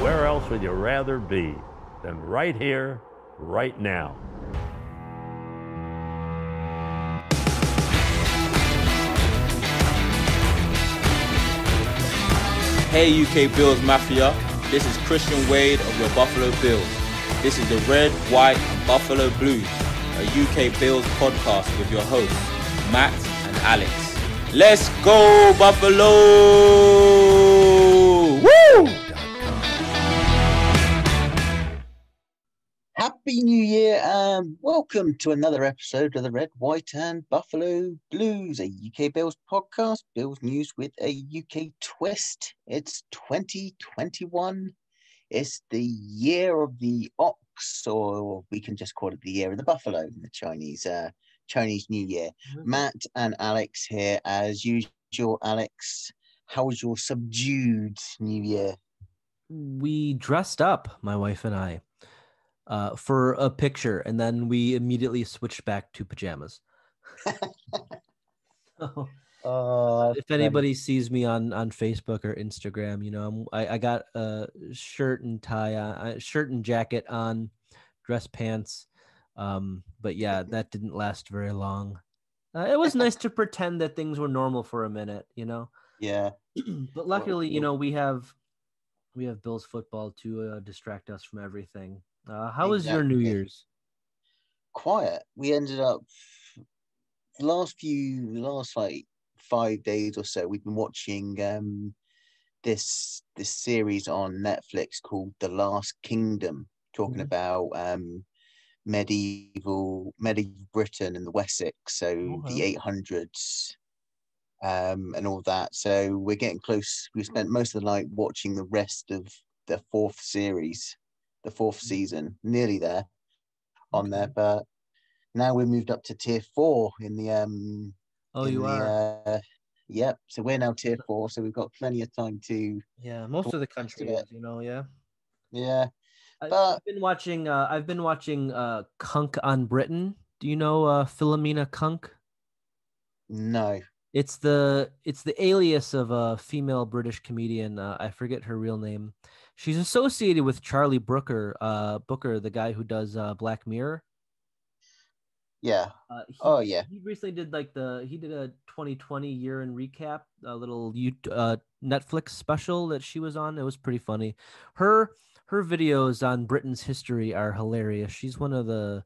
Where else would you rather be than right here, right now? Hey UK Bills Mafia, this is Christian Wade of your Buffalo Bills. This is the Red, White and Buffalo Blues, a UK Bills podcast with your hosts, Matt and Alex. Let's go Buffalo! Woo! Happy New Year and welcome to another episode of the Red, White and Buffalo Blues, a UK Bills podcast, Bills news with a UK twist. It's 2021. It's the year of the ox, or we can just call it the year of the buffalo in the Chinese New Year. Matt and Alex here as usual. Alex, how was your subdued New Year? We dressed up, my wife and I, for a picture, and then we immediately switched back to pajamas. If anybody sees me on Facebook or Instagram, you know, I got a shirt and tie, shirt and jacket on, dress pants. But yeah, that didn't last very long. It was nice to pretend that things were normal for a minute, you know. Yeah. But luckily, you know, we have Bills football to distract us from everything. How was your New Year's? Quiet. We ended up last 5 days or so. We've been watching this series on Netflix called The Last Kingdom, talking about medieval Britain and the Wessex, so the 800s, and all that. So we're getting close. We spent most of the night watching the rest of the fourth season, nearly there on there, but now we're moved up to tier 4 in the yep, so we're now tier 4, so we've got plenty of time to most of the country is, you know. But I've been watching Kunk on Britain. Do you know Philomena Kunk? No. It's the alias of a female British comedian. I forget her real name. She's associated with Charlie Brooker, the guy who does Black Mirror. Yeah. He recently did he did a 2020 year in recap, a little Netflix special that she was on. It was pretty funny. Her videos on Britain's history are hilarious. She's one of the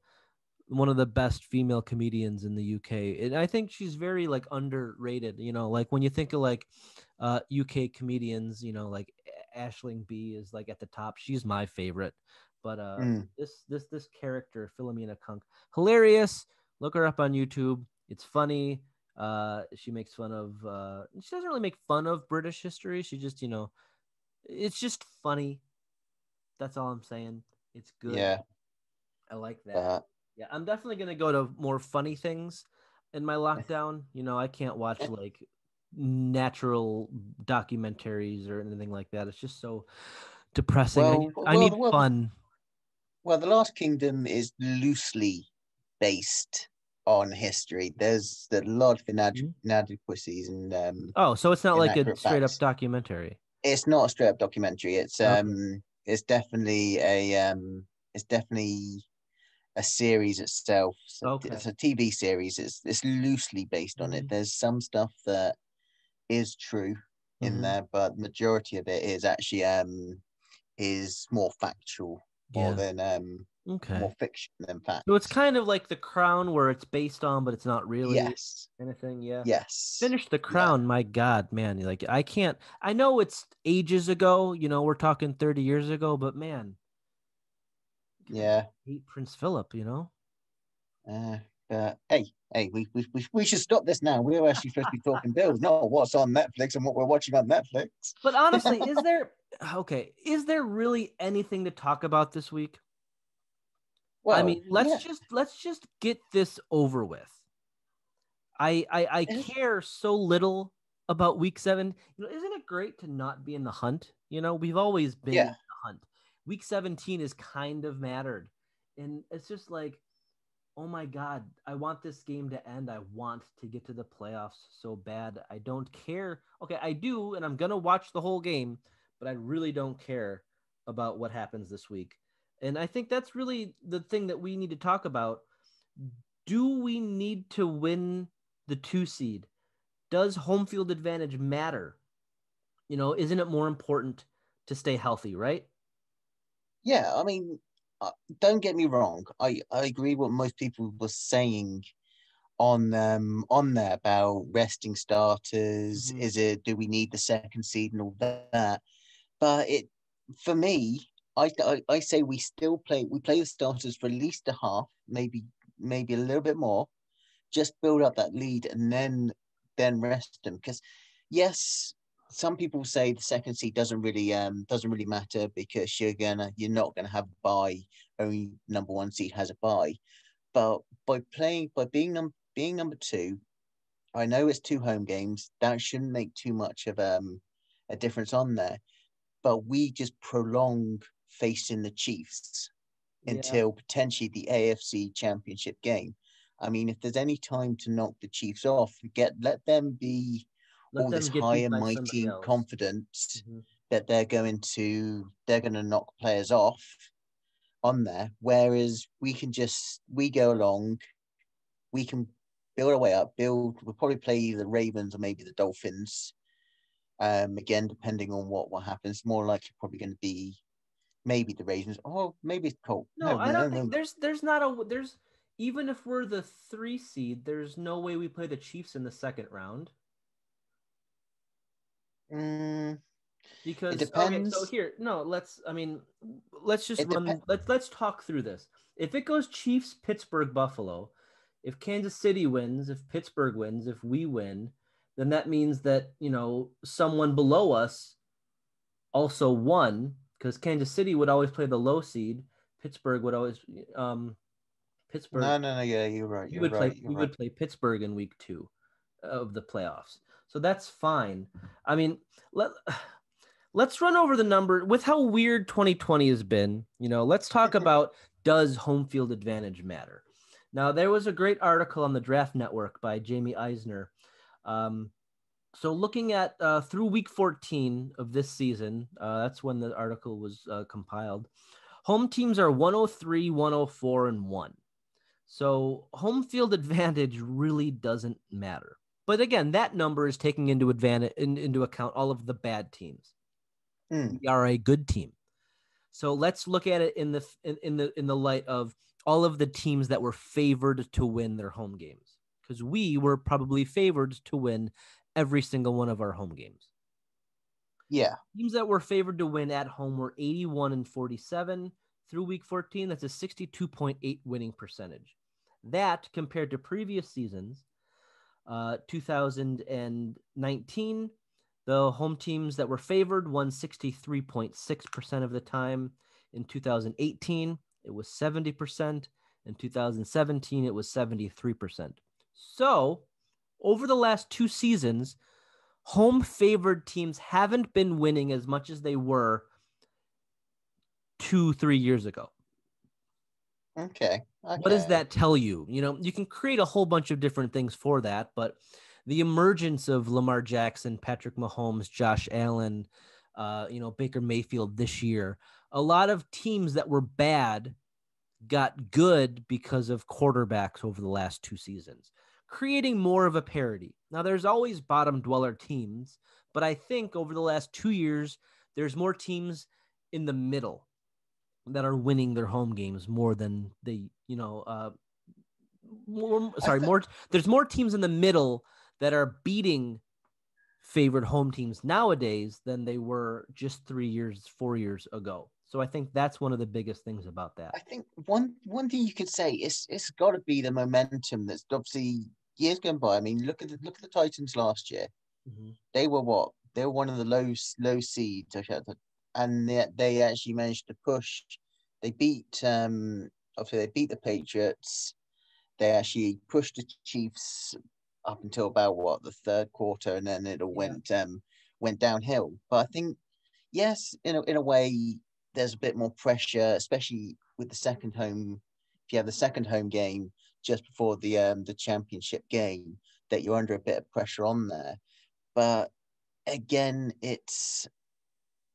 best female comedians in the UK. And I think she's very underrated, you know, like when you think of UK comedians, you know, like Aisling B is at the top. She's my favorite. But this character, Philomena Kunk, hilarious. Look her up on YouTube. It's funny. She makes fun of she doesn't really make fun of British history. She just, you know, it's just funny. That's all I'm saying. It's good. Yeah. I like that. Yeah, I'm definitely gonna go to more funny things in my lockdown. You know, I can't watch natural documentaries or anything like that. It's just so depressing. I need fun. Well, The Last Kingdom is loosely based on history. There's a lot of inadequacies and so it's not like a straight up documentary. It's not a straight up documentary. It's it's definitely a series itself. So it's a TV series. It's loosely based on it. There's some stuff that is true in there, but majority of it is actually is more factual more than more fiction than fact. So it's kind of like The Crown, where it's based on, but it's not really anything. Yes. Finish The Crown. My God, man. I can't. I know it's ages ago. You know, we're talking 30 years ago, but man. Yeah. I hate Prince Philip, you know. Hey, we should stop this now. We're actually supposed to be talking Bills, not what's on Netflix and what we're watching on Netflix. But honestly, is there really anything to talk about this week? Well, I mean, let's just get this over with. I care so little about week 7. You know, isn't it great to not be in the hunt? You know, we've always been in the hunt. Week 17 is kind of mattered. And it's just like, oh my God, I want this game to end. I want to get to the playoffs so bad. I don't care. Okay, I do, and I'm going to watch the whole game, but I really don't care about what happens this week. And I think that's really the thing that we need to talk about. Do we need to win the 2 seed? Does home field advantage matter? Isn't it more important to stay healthy, right? Yeah, I mean, don't get me wrong. I agree what most people were saying on there about resting starters. Mm-hmm. Do we need the second seed and all that? But for me, I say we play the starters for at least a half, maybe a little bit more, just build up that lead and then rest them. Because yes, some people say the second seed doesn't really matter because you're not gonna have a bye. Only number one seed has a bye. But being number two, I know it's 2 home games. That shouldn't make too much of a difference on there. But we just prolong facing the Chiefs Yeah. until potentially the AFC Championship game. I mean, if there's any time to knock the Chiefs off, let them be Let all this them get high beat and by somebody mighty and else. confident Mm-hmm. that they're going to knock players off on there. Whereas we go along, we can build our way up. We'll probably play the Ravens or maybe the Dolphins. Again, depending on what happens, more likely probably going to be maybe the Ravens or maybe it's Colt. No, No, I don't no, think no. there's not a there's even if we're the 3 seed, there's no way we play the Chiefs in the second round. Mm, it Because okay, so depends. here, no, let's just It depends. let's talk through this. If it goes Chiefs, Pittsburgh, Buffalo, if Kansas City wins, if Pittsburgh wins, if we win, then that means that, someone below us also won because Kansas City would always play the low seed. Pittsburgh would always Pittsburgh No, no, no. Yeah, you're right. we You're would play right. You're we right. would play Pittsburgh in week 2 of the playoffs. So that's fine. I mean, let's run over the number with how weird 2020 has been. Let's talk about, does home field advantage matter? Now, there was a great article on the Draft Network by Jamie Eisner. So looking at through week 14 of this season, that's when the article was compiled. Home teams are 103, 104, and 1. So home field advantage really doesn't matter. But again, that number is taking into account all of the bad teams. Mm, We are a good team. So let's look at it in the light of all of the teams that were favored to win their home games, because we were probably favored to win every single one of our home games. yeah. Teams that were favored to win at home were 81 and 47 through week 14. That's a 62.8 winning percentage. That compared to previous seasons, 2019, the home teams that were favored won 63.6% of the time. In 2018, it was 70%. In 2017, it was 73%. So, over the last 2 seasons, home favored teams haven't been winning as much as they were 2-3 years ago. Okay. What does Okay. that tell you? You can create a whole bunch of different things for that, but the emergence of Lamar Jackson, Patrick Mahomes, Josh Allen, Baker Mayfield this year, a lot of teams that were bad got good because of quarterbacks over the last 2 seasons, creating more of a parity. Now, there's always bottom dweller teams, but I think over the last 2 years, there's more teams in the middle that are winning their home games more than I th- there's more teams in the middle that are beating favored home teams nowadays than they were just 3 years, 4 years ago. So I think that's one of the biggest things about that. I think one thing you could say is it's got to be the momentum that's obviously years gone by. I mean, look at the Titans last year. Mm-hmm. They were what? They were one of the low seeds, and they actually managed to push. They beat obviously they beat the Patriots. They actually pushed the Chiefs up until about what the third quarter, and then it all Yeah. went downhill. But I think yes, in a way, there's a bit more pressure, especially with the second home. If you have the second home game just before the championship game, that you're under a bit of pressure on there. But again,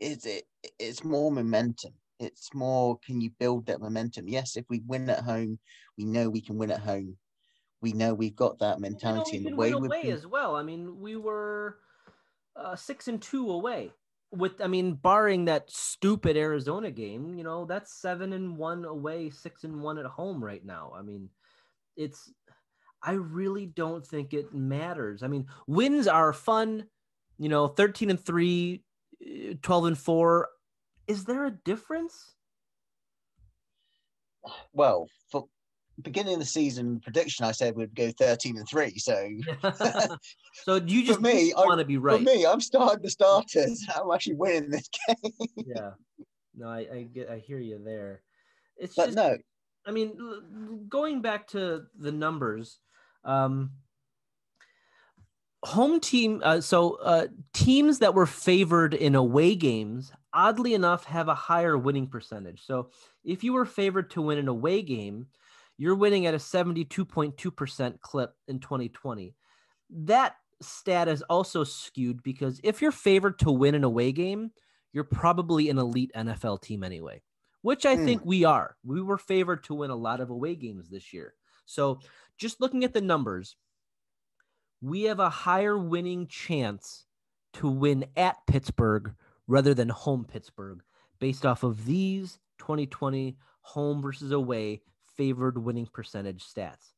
it's more momentum. It's more, can you build that momentum? Yes, if we win at home, we know we can win at home. We know we've got that mentality in the We can way win we've away been. as well. I mean, we were 6-2 away. Barring that stupid Arizona game, that's 7-1 away, 6-1 at home right now. I mean, I really don't think it matters. I mean, wins are fun, 13-3, 12-4. Is there a difference? Well, for beginning of the season prediction, I said we'd go 13-3. So, so you just want to be right. For me, I'm starting the starters. I'm actually winning this game. Yeah, no, I hear you there. No. I mean, going back to the numbers, home team. Teams that were favored in away games, oddly enough, have a higher winning percentage. So if you were favored to win an away game, you're winning at a 72.2% clip in 2020. That stat is also skewed because if you're favored to win an away game, you're probably an elite NFL team anyway, which I think we are. We were favored to win a lot of away games this year. So just looking at the numbers, we have a higher winning chance to win at Pittsburgh rather than home Pittsburgh based off of these 2020 home versus away favored winning percentage stats.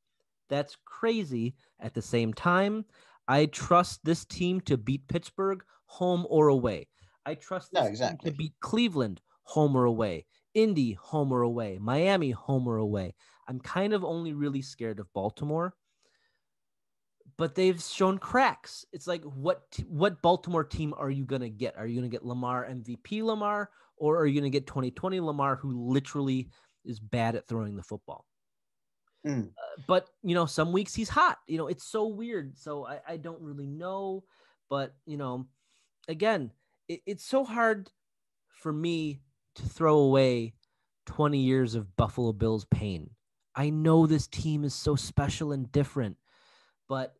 That's crazy. At the same time, I trust this team to beat Pittsburgh home or away. I trust this team to beat Cleveland home or away, Indy home or away, Miami home or away. I'm kind of only really scared of Baltimore, but they've shown cracks. It's like, what Baltimore team are you going to get? Are you going to get Lamar, MVP Lamar, or are you going to get 2020 Lamar, who literally is bad at throwing the football? But, some weeks he's hot. It's so weird. So I don't really know. But, again, it's so hard for me to throw away 20 years of Buffalo Bills pain. I know this team is so special and different, but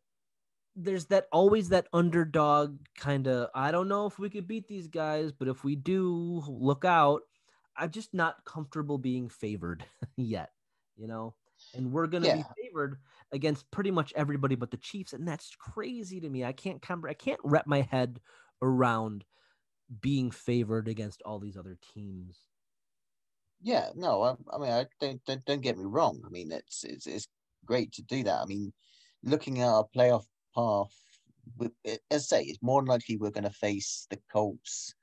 there's always that underdog kind of, I don't know if we could beat these guys, but if we do, look out. I'm just not comfortable being favored yet, and we're going to be favored against pretty much everybody but the Chiefs. And that's crazy to me. I can't wrap my head around being favored against all these other teams. Yeah, no, I mean, don't get me wrong. I mean, it's great to do that. I mean, looking at our playoff path, as I say, it's more than likely we're going to face the Colts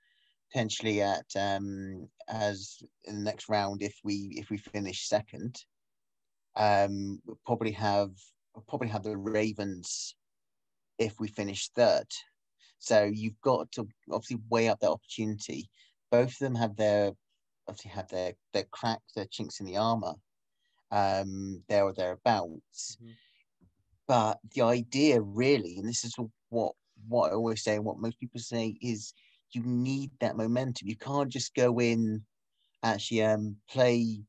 potentially as in the next round if we finish second. We'll probably have the Ravens if we finish third. So you've got to obviously weigh up that opportunity. Both of them have their cracks, their chinks in the armor, there or thereabouts. Mm-hmm. But the idea really, and this is what I always say and what most people say, is you need that momentum. You can't just go in, actually play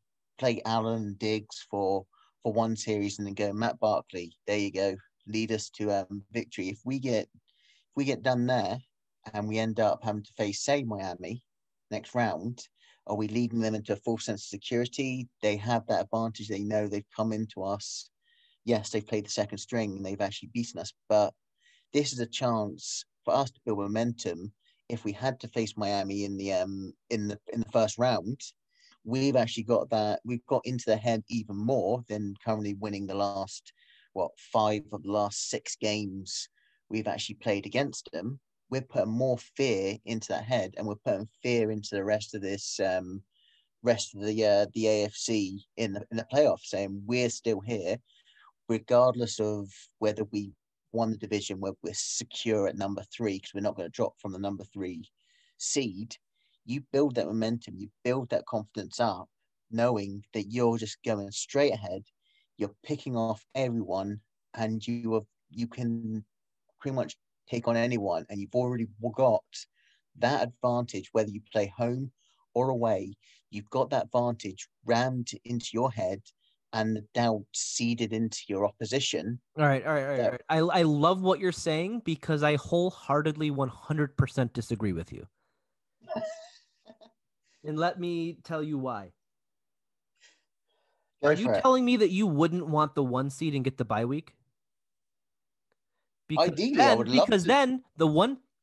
Allen and Diggs for one series and then go, Matt Barkley, there you go, lead us to victory. If we get done there and we end up having to face, say, Miami next round, are we leading them into a full sense of security? They have that advantage. They know they've come into us. Yes, they've played the second string and they've actually beaten us, but this is a chance for us to build momentum. If we had to face Miami in the first round, we've actually got that. We've got into the head even more than currently winning the last 5 of the last 6 games we've actually played against them. We're putting more fear into that head, and we're putting fear into the rest of this, rest of the AFC in the playoffs, saying we're still here, regardless of whether we won the division, where we're secure at number 3 because we're not going to drop from the number 3 seed. You build that momentum, you build that confidence up, knowing that you're just going straight ahead. You're picking off everyone, and you can pretty much take on anyone, and you've already got that advantage, whether you play home or away. You've got that advantage rammed into your head and the doubt seeded into your opposition. All right. I love what you're saying because I wholeheartedly 100% disagree with you. And let me tell you why. Go Are you for it. telling me that you wouldn't want the 1 seed and get the bye week? Ideally, I would love because to. then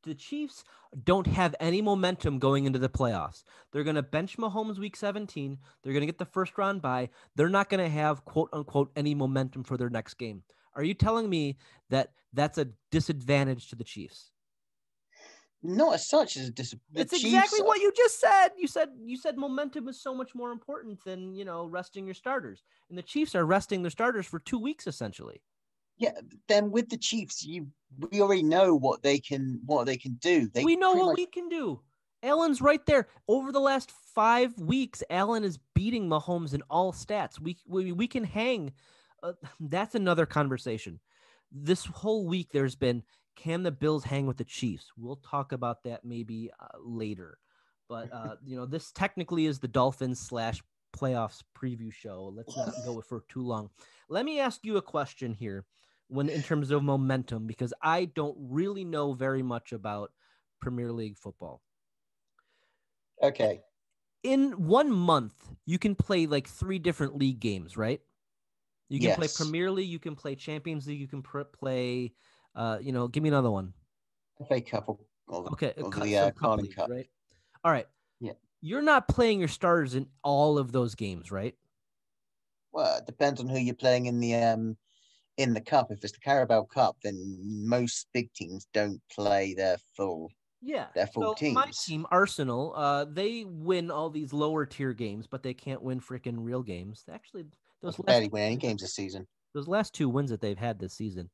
the Chiefs don't have any momentum going into the playoffs. They're going to bench Mahomes week 17. They're going to get the first round bye. They're not going to have quote unquote any momentum for their next game. Are you telling me that that's a disadvantage to the Chiefs? Not as such as the It's Chiefs. exactly what you just said. You said momentum is so much more important than, resting your starters. And the Chiefs are resting their starters for 2 weeks essentially. Yeah, then with the Chiefs, we already know what they can do. We know what we can do. Allen's right there. Over the last 5 weeks, Allen is beating Mahomes in all stats. We can hang. That's another conversation. This whole week, there's been, can the Bills hang with the Chiefs? We'll talk about that maybe later. But, this technically is the Dolphins / playoffs preview show. Let's not go for too long. Let me ask you a question here in terms of momentum, because I don't really know very much about Premier League football. Okay. In 1 month, you can play like 3 different league games, right? You can play Premier League, you can play Champions League, you can play, give me another one. FA Cup or the Carling leagues, Cup. right? All right. Yeah. You're not playing your starters in all of those games, right? Well, it depends on who you're playing in the cup. If it's the Carabao Cup, then most big teams don't play their full teams. My team, Arsenal, they win all these lower tier games, but they can't win freaking real games. Actually, They barely win any games this season. Those last 2 wins that they've had this season.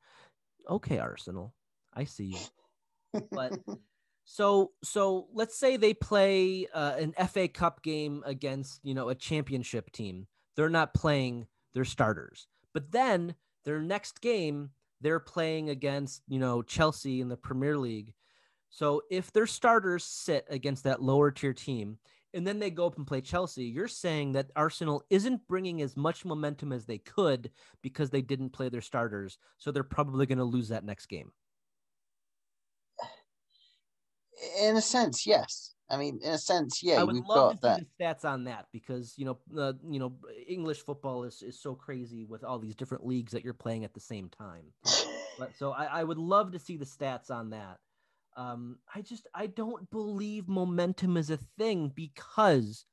Okay, Arsenal, I see you. But so let's say they play an FA Cup game against, a championship team. They're not playing their starters, but then their next game they're playing against, Chelsea in the Premier League. So if their starters sit against that lower tier team and then they go up and play Chelsea, you're saying that Arsenal isn't bringing as much momentum as they could because they didn't play their starters. So they're probably going to lose that next game. In a sense, yes. I mean, in a sense, yeah. I would love to see the stats on that because, English football is so crazy with all these different leagues that you're playing at the same time. But so I would love to see the stats on that. I don't believe momentum is a thing because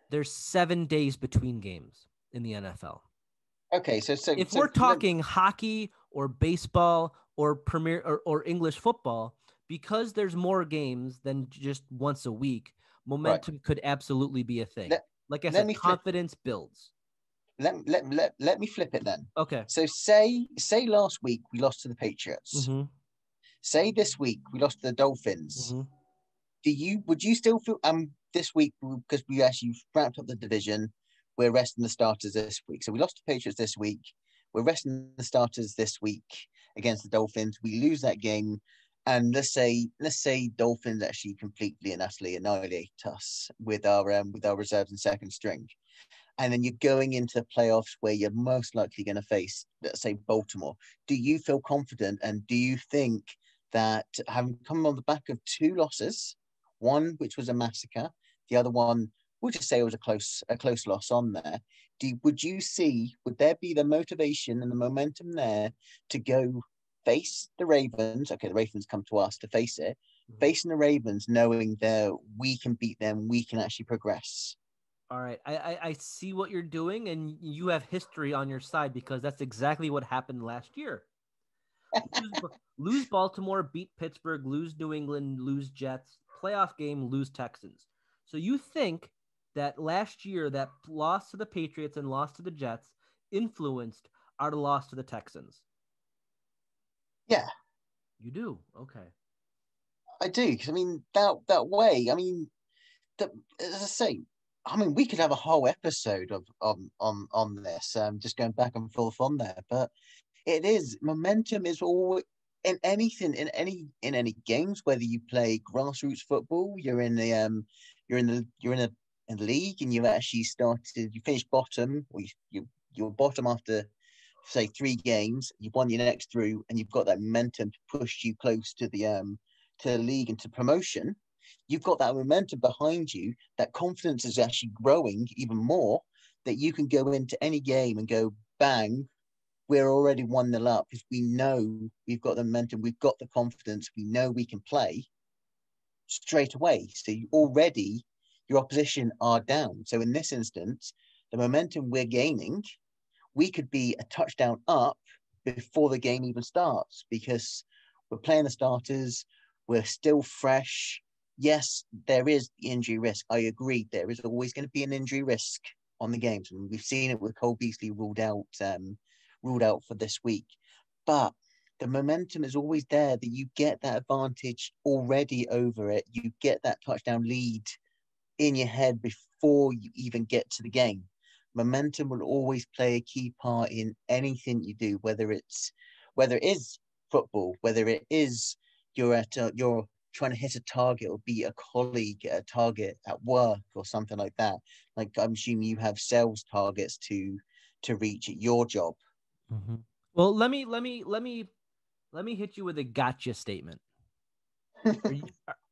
there's 7 days between games in the NFL. Okay, so if we're talking hockey or baseball or Premier or English football, because there's more games than just once a week, momentum could absolutely be a thing. Like I said, confidence builds. Let me flip it then. Okay. So say last week we lost to the Patriots. Mm-hmm. Say this week we lost to the Dolphins. Mm-hmm. Would you still feel this week, because we actually wrapped up the division, we're resting the starters this week. So we lost to the Patriots this week. We're resting the starters this week against the Dolphins. We lose that game, and let's say Dolphins actually completely and utterly annihilate us with our reserves and second string. And then you're going into the playoffs where you're most likely going to face, let's say, Baltimore. Do you feel confident, and do you think that having come on the back of 2 losses, one which was a massacre, the other one, we'll just say it was a close loss on there, would there be the motivation and the momentum there to go face the Ravens? Okay, the Ravens come to us to face it. Facing the Ravens, knowing that we can beat them, we can actually progress. All right. I see what you're doing, and you have history on your side because that's exactly what happened last year. Lose Baltimore, beat Pittsburgh, lose New England, lose Jets, playoff game, lose Texans. So you think that last year that loss to the Patriots and loss to the Jets influenced our loss to the Texans? Yeah. You do? Okay. I do, because I mean that way. I mean, as I say, I mean, we could have a whole episode on this, just going back and forth on there. But it is momentum is all in anything in any games. Whether you play grassroots football, you're in a league, and you actually you finish bottom, or you're bottom after say 3 games. You've won your next through, and you've got that momentum to push you close to the league and to promotion. you've got that momentum behind you. That confidence is actually growing even more. That you can go into any game and go bang. We're already 1-0 up because we know we've got the momentum, we've got the confidence, we know we can play straight away. So your opposition are down. So in this instance, the momentum we're gaining, we could be a touchdown up before the game even starts because we're playing the starters, we're still fresh. Yes, there is the injury risk. I agree. There is always going to be an injury risk on the games. And we've seen it with Cole Beasley ruled out for this week. But the momentum is always there that you get that advantage already over it. You get that touchdown lead in your head before you even get to the game. Momentum will always play a key part in anything you do, whether it is football, whether it is you're trying to hit a target or beat a colleague at a target at work or something like that. Like I'm assuming you have sales targets to reach at your job. Mm-hmm. Well, let me hit you with a gotcha statement.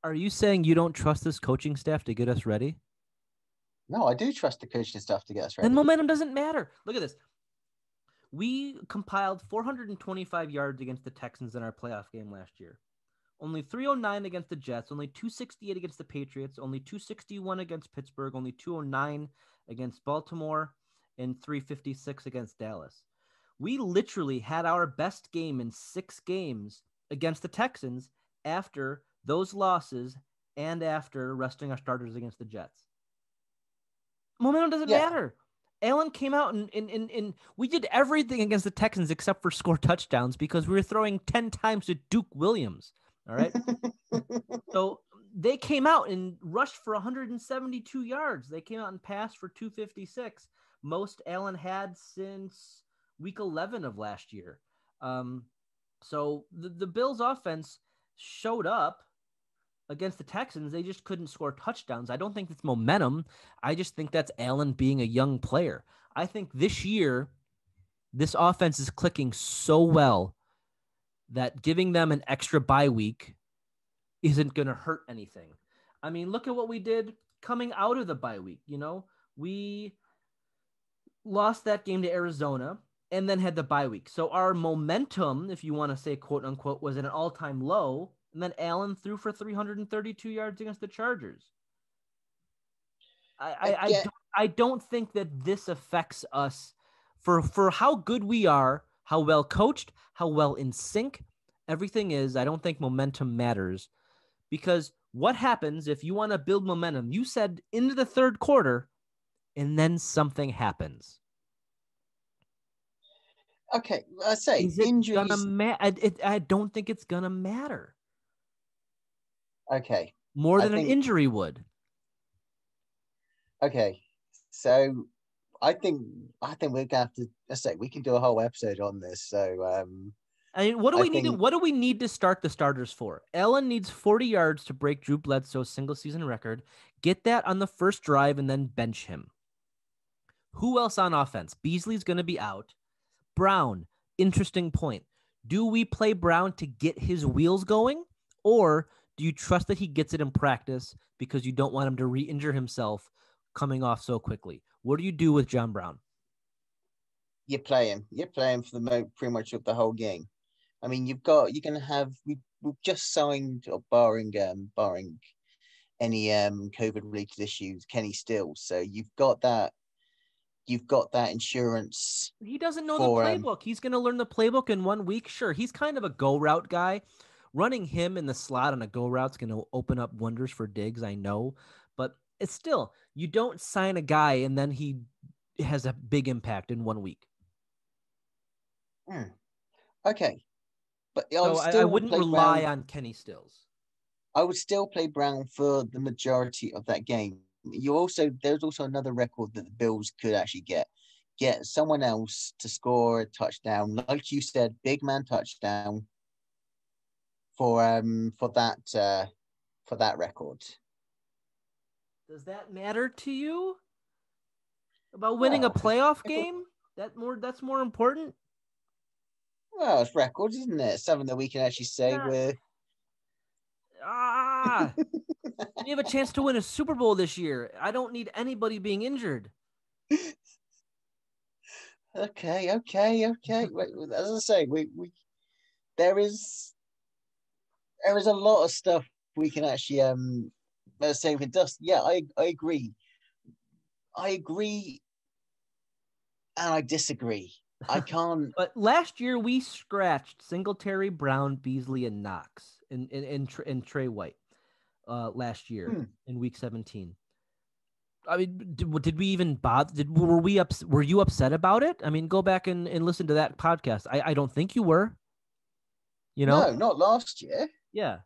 Are you saying you don't trust this coaching staff to get us ready? No, I do trust the coaching staff to get us ready. Then momentum doesn't matter. Look at this. We compiled 425 yards against the Texans in our playoff game last year. Only 309 against the Jets, only 268 against the Patriots, only 261 against Pittsburgh, only 209 against Baltimore, and 356 against Dallas. We literally had our best game in 6 games against the Texans after those losses and after resting our starters against the Jets. Momentum doesn't matter. Allen came out and we did everything against the Texans except for score touchdowns because we were throwing 10 times to Duke Williams. All right. So they came out and rushed for 172 yards. They came out and passed for 256, most Allen had since week 11 of last year. So the Bills offense showed up against the Texans. They just couldn't score touchdowns. I don't think it's momentum. I just think that's Allen being a young player. I think this year, this offense is clicking so well that giving them an extra bye week isn't going to hurt anything. I mean, look at what we did coming out of the bye week. You know, we lost that game to Arizona and then had the bye week. So our momentum, if you want to say quote unquote, was at an all-time low. And then Allen threw for 332 yards against the Chargers. I don't think that this affects us for how good we are, how well coached, how well in sync. Everything is, I don't think momentum matters because what happens if you want to build momentum? You said into the third quarter and then something happens. Okay, I say injuries. I don't think it's gonna matter. Okay. More than an injury would. Okay. So I think we're gonna have to. Let's say we can do a whole episode on this. So I mean, what do we need to start the starters for? Allen needs 40 yards to break Drew Bledsoe's single season record. Get that on the first drive and then bench him. Who else on offense? Beasley's going to be out. Brown, interesting point. Do we play Brown to get his wheels going, or do you trust that he gets it in practice because you don't want him to re-injure himself coming off so quickly? What do you do with John Brown? You play him. You're playing for pretty much of the whole game. I mean, you're going to have. We've just signed, barring any COVID related issues, Kenny Stills. So you've got that insurance. He doesn't know the playbook. He's going to learn the playbook in 1 week. Sure, he's kind of a go route guy. Running him in the slot on a go route is going to open up wonders for Diggs, I know. But it's still, you don't sign a guy and then he has a big impact in 1 week. Okay. But I wouldn't rely on Kenny Stills. I would still play Brown for the majority of that game. There's also another record that the Bills could actually get someone else to score a touchdown, like you said, big man touchdown for that record. Does that matter to you about winning a playoff game? That's more important. Well, it's records, isn't it? Something that we can actually say And you have a chance to win a Super Bowl this year. I don't need anybody being injured. Okay. Wait, as I say, we there is a lot of stuff we can actually say with Dust. Yeah, I agree. I agree, and I disagree. I can't. But last year we scratched Singletary, Brown, Beasley, and Knox and Trey White last year in Week 17. I mean, did we even bother? Were you upset about it? I mean, go back and listen to that podcast. I don't think you were. You know? No, not last year. Yeah.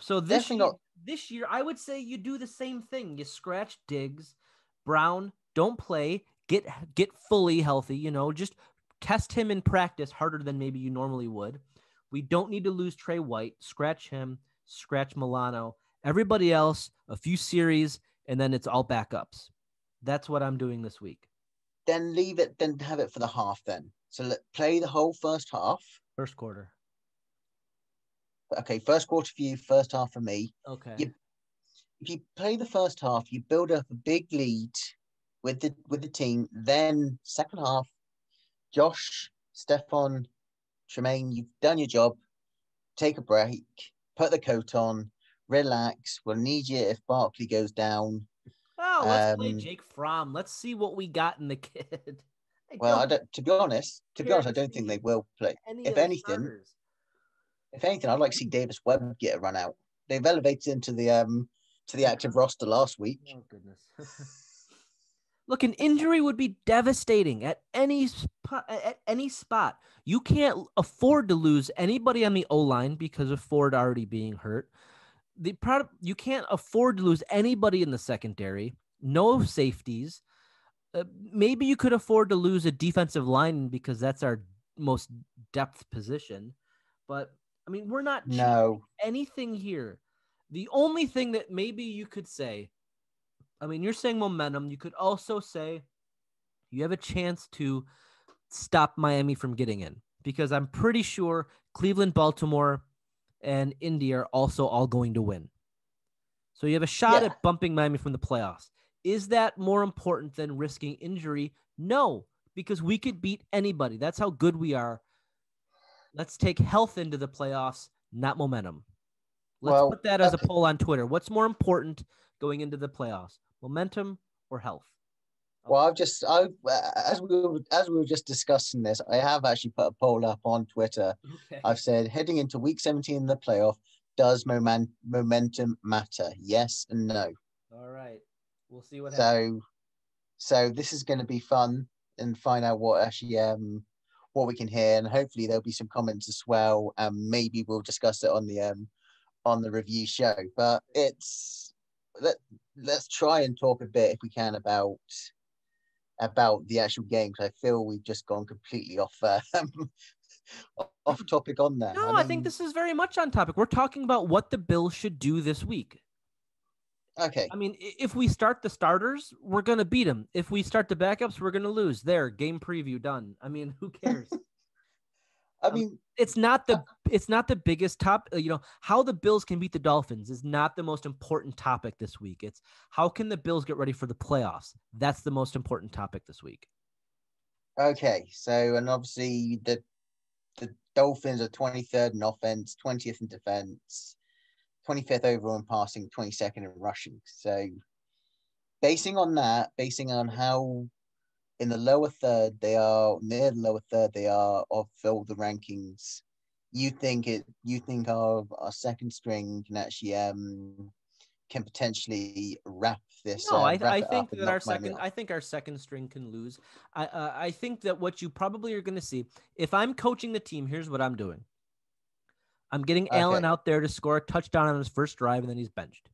So Definitely this year, I would say you do the same thing. You scratch Diggs, Brown, don't play, get fully healthy, you know, just test him in practice harder than maybe you normally would. We don't need to lose Trey White, scratch him, scratch Milano. Everybody else, a few series, and then it's all backups. That's what I'm doing this week. Then leave it, then have it for the half then. So play the whole first half. First quarter. Okay, first quarter for you, first half for me. Okay. If you play the first half, you build up a big lead with the team. Then second half, Josh, Stefan, Tremaine, you've done your job. Take a break, put the coat on, relax. We'll need you if Barkley goes down. Oh, let's play Jake Fromm. Let's see what we got in the kid. To be honest, I don't think they will play. If anything, I'd like to see Davis Webb get a run out. They've elevated into the active roster last week. Oh goodness! Look, an injury would be devastating at any spot. You can't afford to lose anybody on the O-line because of Ford already being hurt. You can't afford to lose anybody in the secondary. No safeties. Maybe you could afford to lose a defensive lineman because that's our most depth position. But I mean, we're not changing anything here. The only thing that maybe you could say, I mean, you're saying momentum. You could also say you have a chance to stop Miami from getting in because I'm pretty sure Cleveland, Baltimore, and Indy are also all going to win. So you have a shot at bumping Miami from the playoffs. Is that more important than risking injury? No, because we could beat anybody. That's how good we are. Let's take health into the playoffs, not momentum. Let's put that as a poll on Twitter. What's more important going into the playoffs, momentum or health? Well, as we were just discussing this, I have actually put a poll up on Twitter. Okay. I've said heading into week 17 in the playoff, does momentum matter? Yes and no. All right. We'll see what happens. So this is going to be fun and find out what actually what we can hear, and hopefully there'll be some comments as well, and maybe we'll discuss it on the review show. But let's try and talk a bit if we can about the actual game, because I feel we've just gone completely off topic on that. No, I think this is very much on topic. We're talking about what the Bills should do this week. Okay. I mean, if we start the starters, we're going to beat them. If we start the backups, we're going to lose. There, game preview done. I mean, who cares? I mean, it's not the biggest topic. You know, how the Bills can beat the Dolphins is not the most important topic this week. It's how can the Bills get ready for the playoffs? That's the most important topic this week. Okay, so and obviously the Dolphins are 23rd in offense, 20th in defense, 25th overall in passing, 22nd in rushing. So basing on how in the lower third they are, near the lower third they are of all the rankings, you think our second string can actually can potentially wrap this. No, I think that our second string can lose. I think that what you probably are going to see, if I'm coaching the team, here's what I'm doing. I'm getting Allen out there to score a touchdown on his first drive, and then he's benched.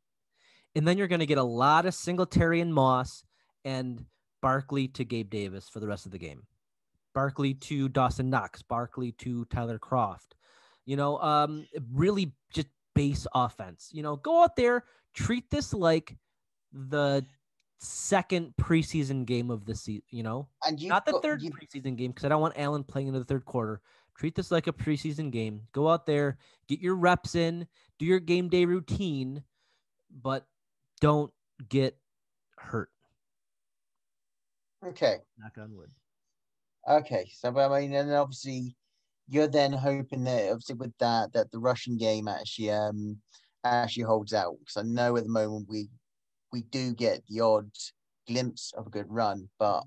And then you're going to get a lot of Singletary and Moss and Barkley to Gabe Davis for the rest of the game. Barkley to Dawson Knox. Barkley to Tyler Kroft. You know, really just base offense. You know, go out there, treat this like the second preseason game of the season, you know, not the third preseason game, because I don't want Allen playing into the third quarter. Treat this like a preseason game. Go out there, get your reps in, do your game day routine, but don't get hurt. Okay. Knock on wood. Okay. So, but I mean, and obviously, you're then hoping that obviously with that the Russian game actually holds out, because I know at the moment we do get the odd glimpse of a good run, but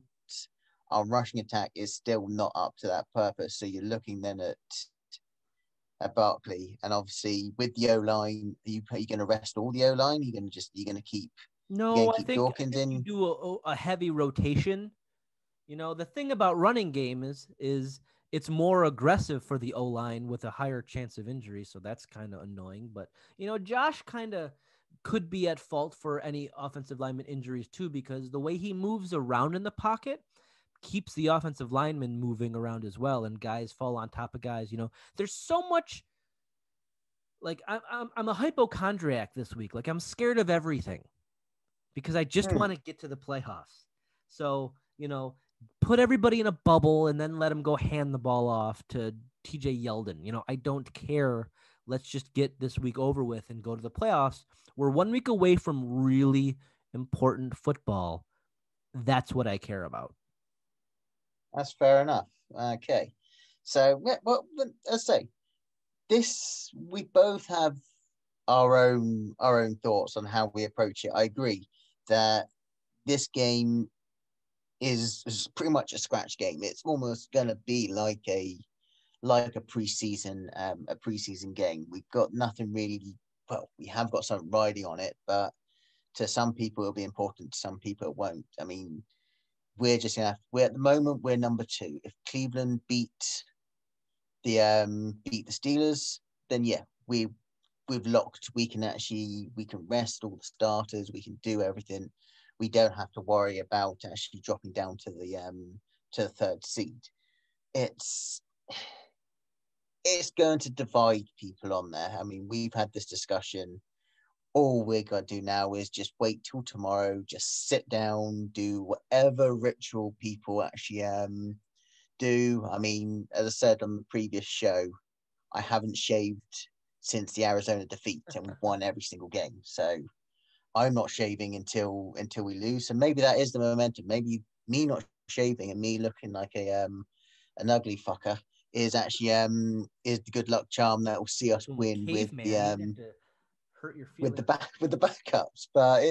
our rushing attack is still not up to that purpose. So you're looking then at Barkley, and obviously with the O line, are you going to rest all the O line? You're going to keep No, I think Dawkins in. you do a heavy rotation. The thing about running game is it's more aggressive for the O line with a higher chance of injury, so that's kind of annoying. But Josh kind of could be at fault for any offensive lineman injuries too, because the way he moves around in the pocket keeps the offensive lineman moving around as well, and guys fall on top of guys. There's so much. Like I'm a hypochondriac this week. Like I'm scared of everything because I just want to get to the playoffs. So put everybody in a bubble and then let them go hand the ball off to TJ Yeldon. I don't care. Let's just get this week over with and go to the playoffs. We're 1 week away from really important football. That's what I care about. That's fair enough. Okay. So, well, let's say we both have our own thoughts on how we approach it. I agree that this game is pretty much a scratch game. It's almost going to be like a preseason game. We've got nothing really. Well, we have got something riding on it, but to some people it'll be important. To some people it won't. I mean, we're just gonna. We're at the moment we're number 2. If Cleveland beat the Steelers, then yeah, we've locked. We can rest all the starters. We can do everything. We don't have to worry about actually dropping down to the 3rd seed. It's going to divide people on there. I mean, we've had this discussion. All we're going to do now is just wait till tomorrow, just sit down, do whatever ritual people actually do. I mean, as I said on the previous show, I haven't shaved since the Arizona defeat, and we've won every single game. So I'm not shaving until we lose. So maybe that is the momentum. Maybe me not shaving and me looking like an ugly fucker is actually is the good luck charm that will see us win with the hurt your feelings with the backups. But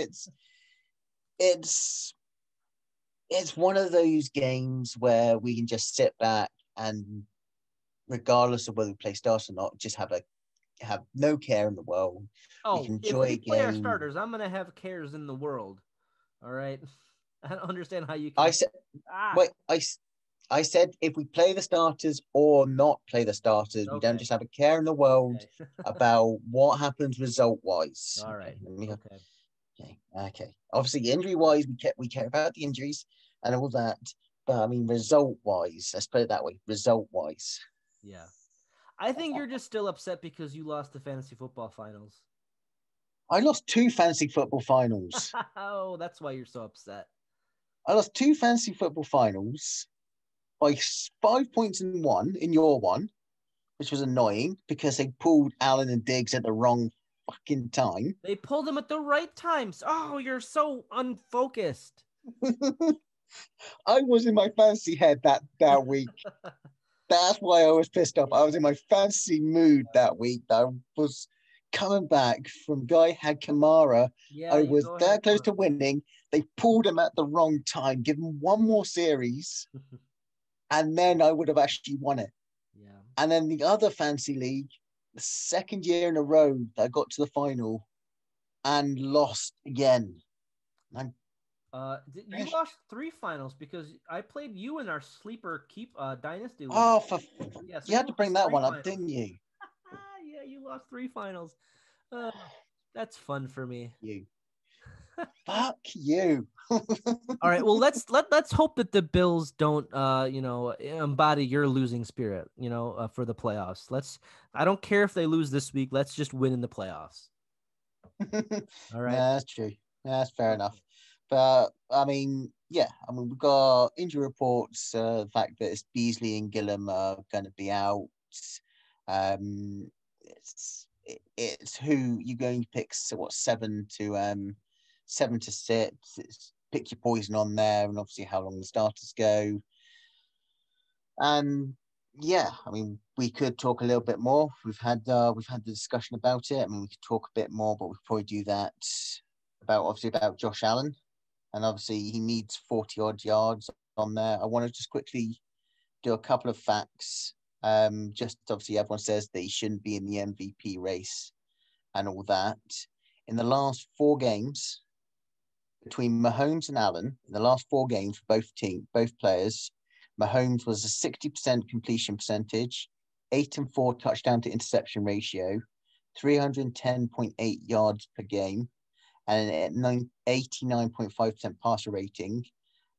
it's one of those games where we can just sit back and, regardless of whether we play stars or not, just have no care in the world. Oh, we can enjoy if we play our starters, I'm gonna have cares in the world. All right. I don't understand how you can. I said, wait, I said if we play the starters or not play the starters, we don't just have a care in the world about what happens result-wise. All right. Okay. Obviously, injury-wise, we care about the injuries and all that. But I mean, result-wise, let's put it that way. Result-wise. Yeah. I think you're just still upset because you lost the fantasy football finals. I lost 2 fantasy football finals. Oh, that's why you're so upset. I lost 2 fantasy football finals by 5 points in your one, which was annoying because they pulled Allen and Diggs at the wrong fucking time. They pulled them at the right times. Oh, you're so unfocused. I was in my fantasy head that week. That's why I was pissed off. I was in my fantasy mood that week. I was coming back from guy had Kamara. Yeah, I was that close to winning. They pulled him at the wrong time, give him one more series, and then I would have actually won it. Yeah. And then the other fantasy league, the 2nd year in a row, I got to the final and lost again. You lost 3 finals because I played you in our sleeper dynasty league. Oh, so you had to bring that one finals. up, didn't you? Yeah, you lost 3 finals. That's fun for me. You. Fuck you. All right. Well, let's hope that the Bills don't, embody your losing spirit, for the playoffs. I don't care if they lose this week. Let's just win in the playoffs. All right. Yeah, that's true. That's fair enough. But I mean, we've got injury reports. The fact that it's Beasley and Gillum are going to be out. It's who you're going to pick. So what, 7 to 6. It's pick your poison on there, and obviously how long the starters go. And yeah, I mean, we could talk a little bit more. We've had the discussion about it. I mean, we could talk a bit more, but we'll probably do that about Josh Allen, and obviously he needs 40 odd yards on there. I want to just quickly do a couple of facts. Just obviously everyone says that he shouldn't be in the MVP race and all that. In the last 4 games between Mahomes and Allen, in the last 4 games for both players, Mahomes was a 60% completion percentage, 8-4 touchdown to interception ratio, 310.8 yards per game, and at 89.5% passer rating.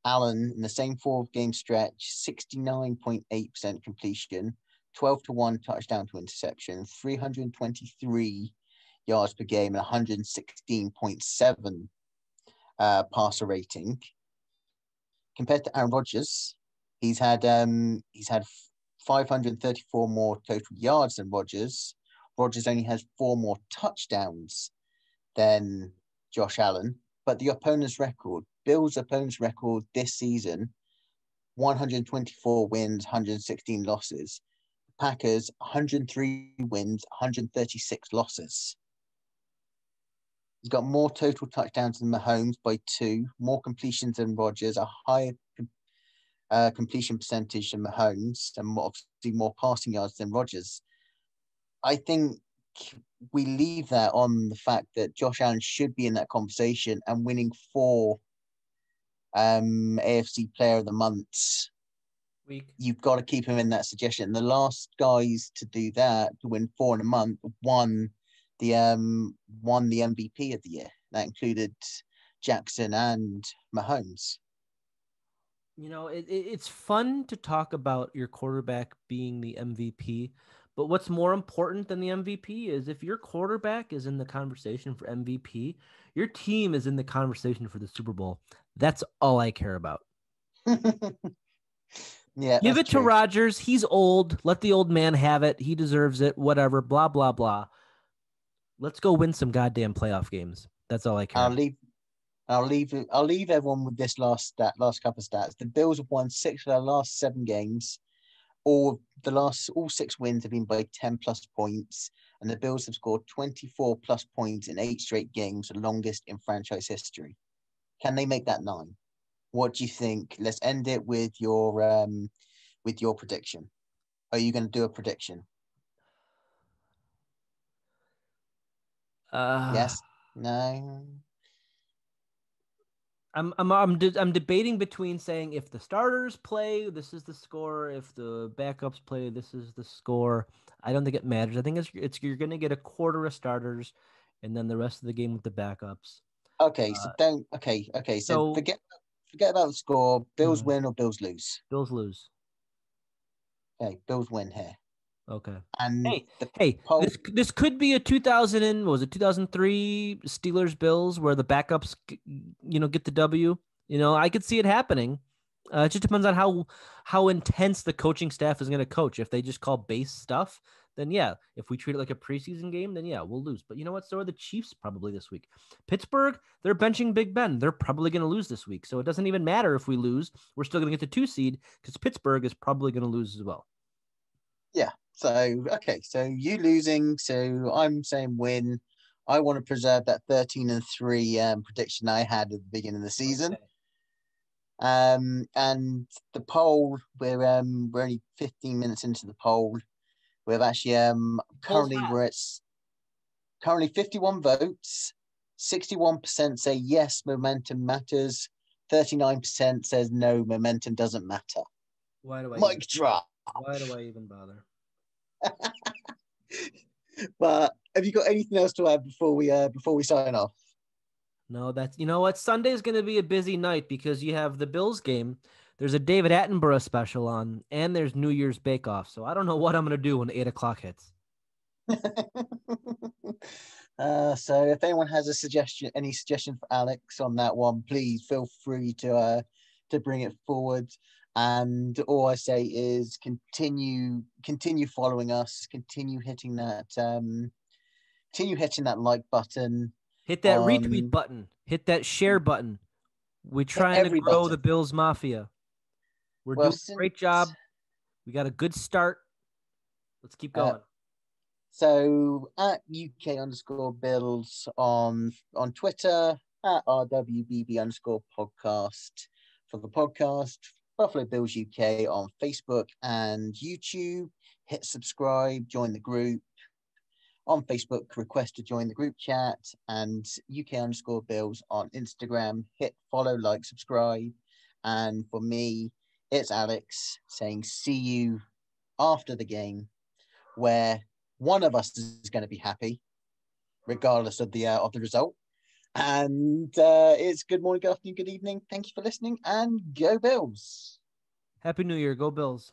Allen, in the same 4-game stretch, 69.8% completion, 12-1 touchdown to interception, 323 yards per game, and 116.7 passer rating. Compared to Aaron Rodgers, he's had 534 more total yards than Rodgers. Rodgers only has 4 more touchdowns than Josh Allen. But the Bills' opponent's record this season, 124 wins, 116 losses. Packers, 103 wins, 136 losses. He's got more total touchdowns than Mahomes by 2, more completions than Rodgers, a higher completion percentage than Mahomes, and obviously more passing yards than Rodgers. I think we leave that on the fact that Josh Allen should be in that conversation and winning 4 AFC Player of the Month week. You've got to keep him in that suggestion. The last guys to do that, to win 4 in a month, won the MVP of the year. That included Jackson and Mahomes. You know, it's fun to talk about your quarterback being the MVP, but what's more important than the MVP is if your quarterback is in the conversation for MVP, your team is in the conversation for the Super Bowl. That's all I care about. Yeah, give it to Rodgers. He's old. Let the old man have it. He deserves it. Whatever. Blah blah blah. Let's go win some goddamn playoff games. That's all I care. I'll leave everyone with this last couple of stats. The Bills have won 6 of their last 7 games. All 6 wins have been by 10 plus points, and the Bills have scored 24 plus points in 8 straight games, the longest in franchise history. Can they make that 9? What do you think? Let's end it with your prediction. Are you going to do a prediction? Yes. No. I'm debating between saying if the starters play, this is the score. If the backups play, this is the score. I don't think it matters. I think it's you're going to get a quarter of starters, and then the rest of the game with the backups. Okay, so don't. Okay. So forget about the score. Bills win or Bills lose. Bills lose. Okay, Bills win here. Okay. And this could be a 2003 Steelers Bills where the backups, get the W. I could see it happening. It just depends on how intense the coaching staff is going to coach. If they just call base stuff, then yeah. If we treat it like a preseason game, then yeah, we'll lose. But you know what? So are the Chiefs probably this week. Pittsburgh, they're benching Big Ben. They're probably going to lose this week. So it doesn't even matter if we lose. We're still going to get the 2 seed because Pittsburgh is probably going to lose as well. Yeah. So, okay. So you losing. So I'm saying win. I want to preserve that 13-3 prediction I had at the beginning of the season. Okay. And the poll, we're only 15 minutes into the poll. We've actually currently 51 votes. 61% say yes, momentum matters. 39% says no, momentum doesn't matter. Why do I? Mic drop. Why do I even bother? But have you got anything else to add before we sign off? No, what? Sunday's going to be a busy night because you have the Bills game. There's a David Attenborough special on, and there's New Year's Bake Off. So I don't know what I'm going to do when 8:00 hits. So if anyone has any suggestion for Alex on that one, please feel free to bring it forward. And all I say is continue following us, continue hitting that like button, Hit that retweet button. Hit that share button. We're trying to every grow button. the Bills Mafia. We're Well, doing a great job. We got a good start. Let's keep going. So at UK_Bills on Twitter, at RWBB_podcast for the podcast, Buffalo Bills UK on Facebook and YouTube. Hit subscribe, join the group. On Facebook, request to join the group chat, and UK_Bills on Instagram. Hit follow, like, subscribe. And for me, it's Alex saying see you after the game, where one of us is going to be happy, regardless of the result. And it's good morning, good afternoon, good evening. Thank you for listening, and go Bills. Happy New Year. Go Bills.